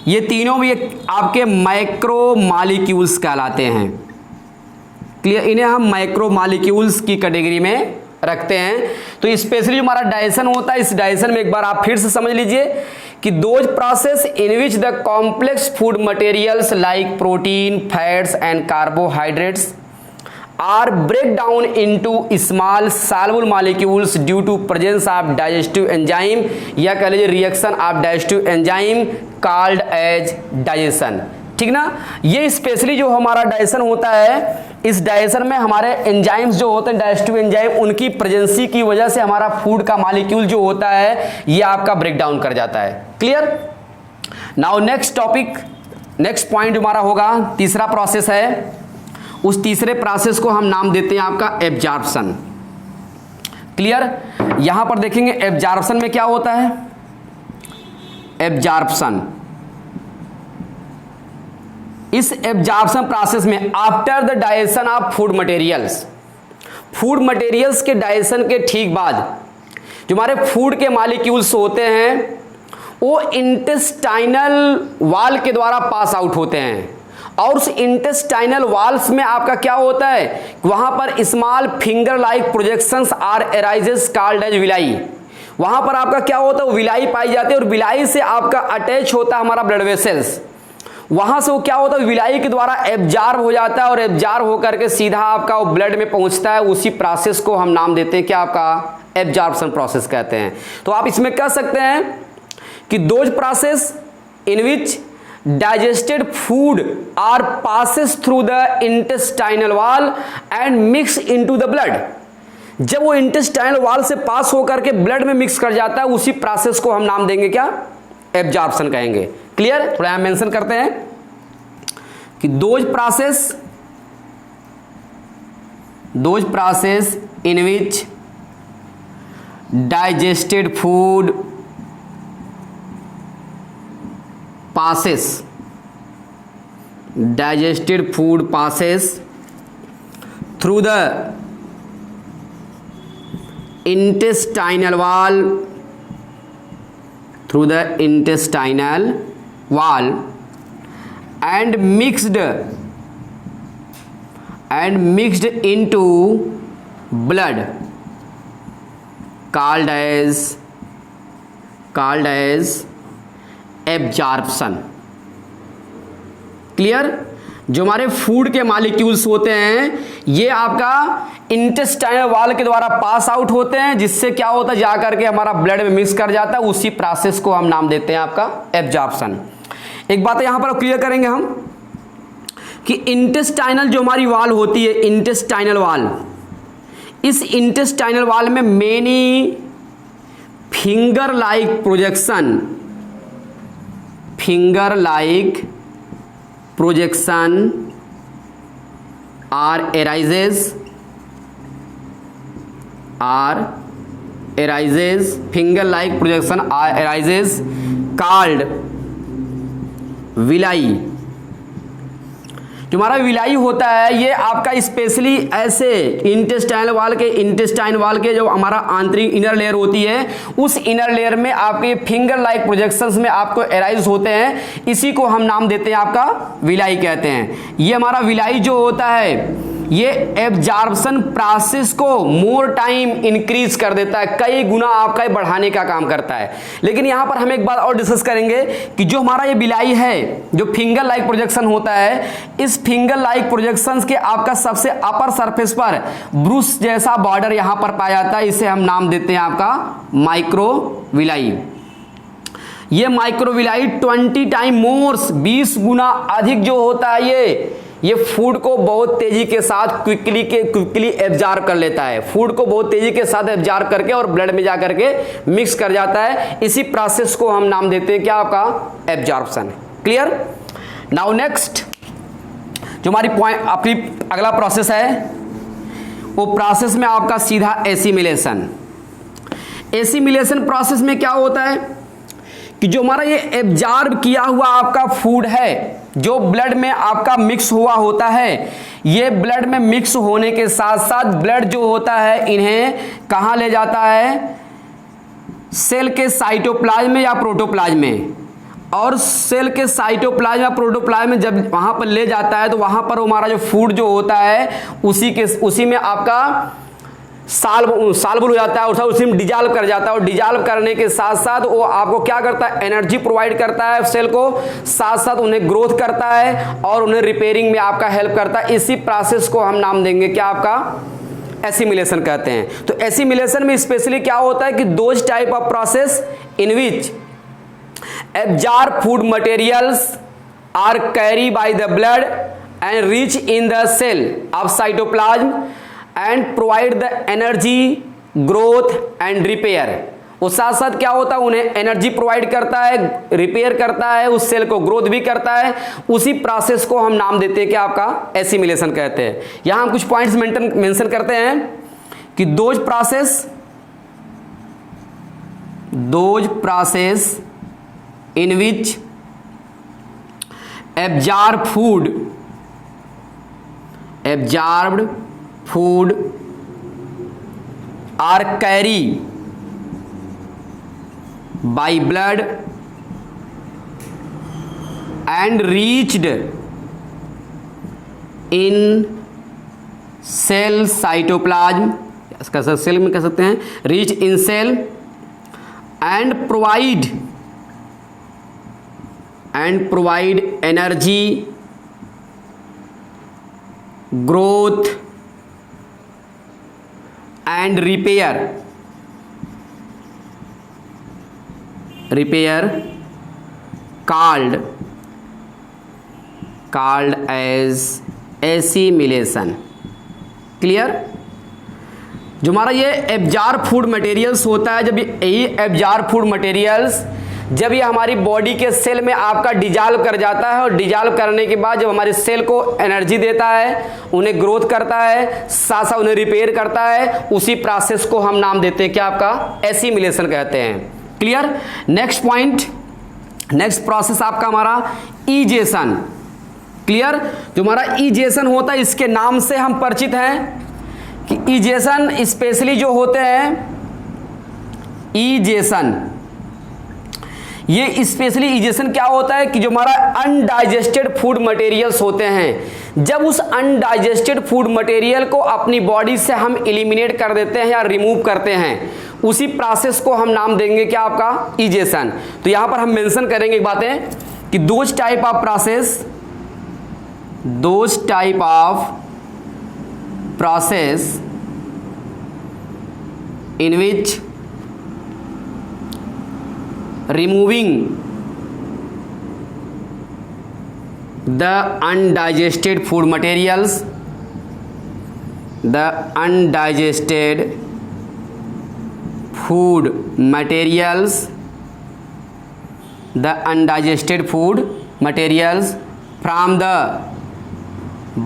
ये तीनों भी आपके माइक्रो मॉलिक्यूल्स कहलाते हैं। क्लियर। इन्हें हम माइक्रो मॉलिक्यूल्स की कैटेगरी में रखते हैं। तो स्पेशली जो हमारा डाइजेशन होता है, इस डाइजेशन में एक बार आप फिर से समझ लीजिए कि those process in which the complex food materials like protein, fats and carbohydrates are break down into small soluble molecules due to presence of digestive enzyme, या कह लीजिए reaction of digestive enzyme called as digestion. ठीक ना। ये specially जो हमारा digestion होता है, इस डाइजेशन में हमारे एंजाइम्स जो होते हैं, डाइजेस्टिव एंजाइम, उनकी प्रेजेंसी की वजह से हमारा फूड का मॉलिक्यूल जो होता है ये आपका ब्रेक डाउन कर जाता है। Clear. Now next topic, next point हमारा होगा, तीसरा प्रोसेस है। उस तीसरे प्रोसेस को हम नाम देते हैं आपका एब्जॉर्प्शन। क्लियर। यहां पर देखेंगे एब्जॉर्प्शन में क्या होता है। एब्जॉर्प्शन, इस एब्जॉर्प्शन प्रोसेस में after the digestion of food materials, food materials के डाइजेशन के ठीक बाद जो हमारे फूड के मॉलिक्यूल्स होते हैं वो इंटेस्टाइनल वॉल के द्वारा पास आउट होते हैं, और उस इंटेस्टाइनल वॉल्स में आपका क्या होता है, वहां पर small finger like projections are arises called as villi. वहां पर आपका क्या होता है, विलाई पाई जाती है, और विलाई से आपका अटैच होता है हमारा ब्लड वेसल्स। वहां से वो क्या होता है, विलाई के द्वारा एब्जॉर्ब हो जाता है, और एब्जॉर्ब होकर के सीधा आपका वो ब्लड में पहुंचता है। उसी प्रोसेस को हम नाम देते हैं क्या, आपका एब्जॉर्प्शन प्रोसेस कहते हैं। तो आप इसमें कह सकते हैं कि those process in which digested food are passes through the intestinal wall and mix into the blood। जब वो इंटेस्टाइनल वॉल से पास होकर के ब्लड में मिक्स कर जाता है, उसी प्रोसेस को हम नाम देंगे क्या, एब्जॉर्प्शन कहेंगे। क्लियर। थोड़ा यहां मेंशन करते हैं कि those process in which digested food passes through the intestinal wall and mixed into blood called as absorption. Clear? जो हमारे फूड के मॉलिक्यूल्स होते हैं ये आपका इंटेस्टाइनल वॉल के द्वारा पास आउट होते हैं, जिससे क्या होता है, जाकर के हमारा ब्लड में मिक्स कर जाता है। उसी प्रोसेस को हम नाम देते हैं आपका एब्जॉर्प्शन। एक बात यहां पर क्लियर करेंगे हम कि इंटेस्टाइनल जो हमारी वॉल होती है, इंटेस्टाइनल वॉल, इस इंटेस्टाइनल वॉल में many finger like projection are arises finger like projection arises called villi. जो हमारा विलाई होता है ये आपका स्पेशली ऐसे इंटेस्टाइन वाल के जो हमारा आंतरिक इनर लेयर होती है, उस इनर लेयर में आपके फिंगर लाइक प्रोजेक्शंस में आपको एराइज होते हैं। इसी को हम नाम देते हैं आपका विलाई कहते हैं। ये हमारा विलाई जो होता है ये एब्जॉर्प्शन प्रोसेस को मोर टाइम इंक्रीज कर देता है, कई गुना आपका बढ़ाने का काम करता है। लेकिन यहां पर हम एक बात और डिस्कस करेंगे कि जो हमारा ये विलाई है, जो फिंगर लाइक प्रोजेक्शन होता है, इस फिंगर लाइक प्रोजेक्शंस के आपका सबसे अपर सरफेस पर ब्रूस जैसा बॉर्डर यहां पर पाया जाता है। इसे हम नाम देते हैं आपका माइक्रोविलाई। ये माइक्रोविलाई 20 टाइम मोर्स 20 गुना अधिक जो होता है ये फूड को बहुत तेजी के साथ क्विकली एब्जॉर्ब कर लेता है। फूड को बहुत तेजी के साथ एब्जॉर्ब करके और ब्लड में जाकर के मिक्स कर जाता है। इसी प्रोसेस को हम नाम देते हैं क्या आपका एब्जॉर्प्शन। क्लियर? नाउ नेक्स्ट जो हमारी पॉइंट अपनी अगला प्रोसेस है वो प्रोसेस में आपका सीधा एसिमिलेशन प्रोसेस में क्या होता है कि जो हमारा ये एब्जॉर्ब किया हुआ आपका फूड है जो ब्लड में आपका मिक्स हुआ होता है, ये ब्लड में मिक्स होने के साथ साथ ब्लड जो होता है इन्हें कहां ले जाता है, सेल के साइटोप्लाज्म में या प्रोटोप्लाज्म में। और सेल के साइटोप्लाज्म या प्रोटोप्लाज्म में जब वहां पर ले जाता है तो वहां पर हमारा जो फूड जो होता है उसी में आपका साल्बल हो जाता है और उसी में डिजॉल्व कर जाता है। और डिजॉल्व करने के साथ साथ वो आपको क्या करता है, एनर्जी प्रोवाइड करता है सेल को, साथ साथ उन्हें ग्रोथ करता है और उन्हें रिपेयरिंग में आपका हेल्प करता है। इसी प्रोसेस को हम नाम देंगे क्या आपका एसिमिलेशन कहते हैं। तो एसिमिलेशन में स्पेशली क्या होता है कि those type of process in which absorb food materials are carry by the blood and reach in the cell of cytoplasm and provide the energy growth and repair. उस साथ साथ क्या होता है, उन्हें एनर्जी प्रोवाइड करता है, रिपेयर करता है, उस सेल को ग्रोथ भी करता है। उसी प्रोसेस को हम नाम देते हैं कि आपका एसिमिलेशन कहते हैं। यहां हम कुछ पॉइंट्स मेंशन करते हैं कि those process in which absorbed food are carry by blood and reached in cell cytoplasm, इसका सेल में कह सकते हैं, reach in cell and provide energy growth and repair called as assimilation। Clear? जो हमारा ये एब्जॉर्ब फूड मटेरियल्स होता है, जब यही एब्जॉर्ब फूड मटेरियल्स जब ये हमारी बॉडी के सेल में आपका डिजॉल्व कर जाता है और डिजॉल्व करने के बाद जब हमारे सेल को एनर्जी देता है, उन्हें ग्रोथ करता है, साथ साथ उन्हें रिपेयर करता है, उसी प्रोसेस को हम नाम देते हैं क्या, आपका एसिमिलेशन कहते हैं। Clear. Next point, next process आपका हमारा इजेशन। क्लियर। जो हमारा इजेशन होता है इसके नाम से हम परिचित हैं कि इजेशन स्पेशली जो होते हैं, इजेशन, ये स्पेशली इजेशन क्या होता है कि जो हमारा अनडाइजेस्टेड फूड मटेरियल्स होते हैं, जब उस अनडाइजेस्टेड फूड मटेरियल को अपनी बॉडी से हम एलिमिनेट कर देते हैं या रिमूव करते हैं, उसी प्रोसेस को हम नाम देंगे क्या, आपका इजेशन। तो यहां पर हम मेंशन करेंगे बातें कि those type of process, those type of process in which removing the undigested food materials, the undigested food materials, the undigested food materials from the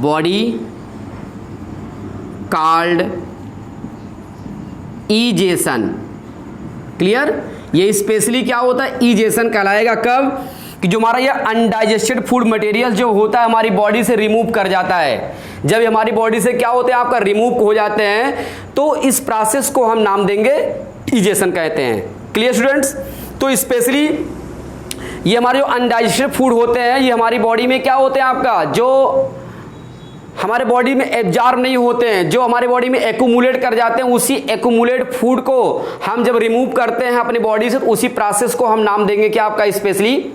body called egestion. Clear. ये specially क्या होता है, egestion कहलाएगा। कब कि जो हमारा ये अनडाइजेस्टेड फूड मटेरियल जो होता है हमारी बॉडी से रिमूव कर जाता है, जब हमारी बॉडी से क्या होते हैं, आपका रिमूव हो जाते हैं, तो इस प्रोसेस को हम नाम देंगे इजेशन कहते हैं। Clear students. तो स्पेशली ये हमारे जो अनडाइजेस्टेड फूड होते हैं ये हमारी बॉडी में क्या होते हैं, आपका जो हमारे बॉडी में एब्जॉर्ब नहीं होते हैं, जो हमारे बॉडी में एक्यूमुलेट कर जाते हैं, उसी एक्यूमुलेट फूड को हम जब रिमूव करते हैं अपनी बॉडी से, तो उसी प्रोसेस को हम नाम देंगे क्या, आपका स्पेशली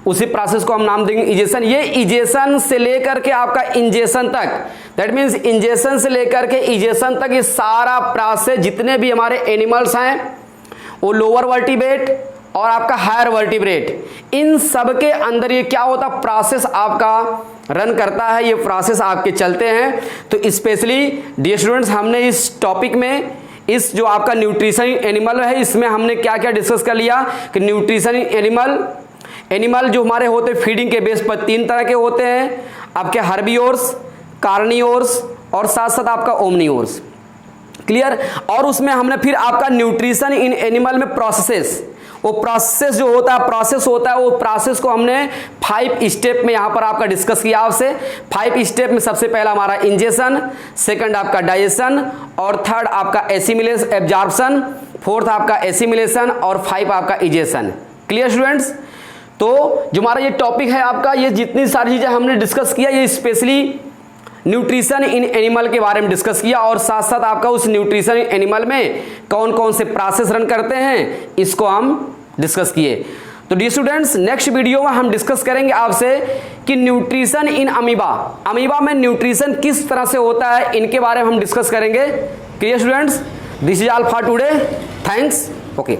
उसी प्रोसेस को हम नाम देंगे इजेशन। ये इजेशन से लेकर के आपका इंजेशन तक, दैट मीन्स इंजेशन से लेकर के इजेशन तक ये सारा प्रोसेस जितने भी हमारे एनिमल्स हैं, वो लोअर वर्टिब्रेट और आपका हायर वर्टिब्रेट, इन सब के अंदर ये क्या होता है, प्रोसेस आपका रन करता है, ये प्रोसेस आपके चलते हैं। तो स्पेशली डियर स्टूडेंट्स, हमने इस टॉपिक में इस जो आपका न्यूट्रिशन एनिमल है, इसमें हमने क्या क्या डिस्कस कर लिया कि न्यूट्रिशन एनिमल जो हमारे होते हैं फीडिंग के बेस पर तीन तरह के होते हैं, आपके हर्बियोर्स, कार्नियोर्स और साथ साथ आपका ओमनियोर्स। क्लियर। और उसमें हमने फिर आपका न्यूट्रिशन इन एनिमल में प्रोसेस, वो प्रोसेस जो होता है, प्रोसेस होता है, वो प्रोसेस को हमने 5 स्टेप में यहां पर आपका डिस्कस किया आपसे। 5 स्टेप में सबसे पहला हमारा इंजेशन, सेकंड आपका डाइजेशन, और थर्ड आपका एसिमिलेशन एब्जॉर्प्शन, फोर्थ आपका एसिमिलेशन और 5 आपका इजेशन। Clear students. तो जो हमारा ये टॉपिक है आपका, ये जितनी सारी चीजें हमने डिस्कस किया, ये स्पेशली न्यूट्रिशन इन एनिमल के बारे में डिस्कस किया, और साथ साथ आपका उस न्यूट्रिशन इन एनिमल में कौन कौन से प्रोसेस रन करते हैं इसको हम डिस्कस किए। तो डियर स्टूडेंट्स, नेक्स्ट वीडियो में हम डिस्कस करेंगे आपसे कि न्यूट्रिशन इन अमीबा, अमीबा में न्यूट्रिशन किस तरह से होता है, इनके बारे में हम डिस्कस करेंगे। Clear students, this is all for today, thanks, okay.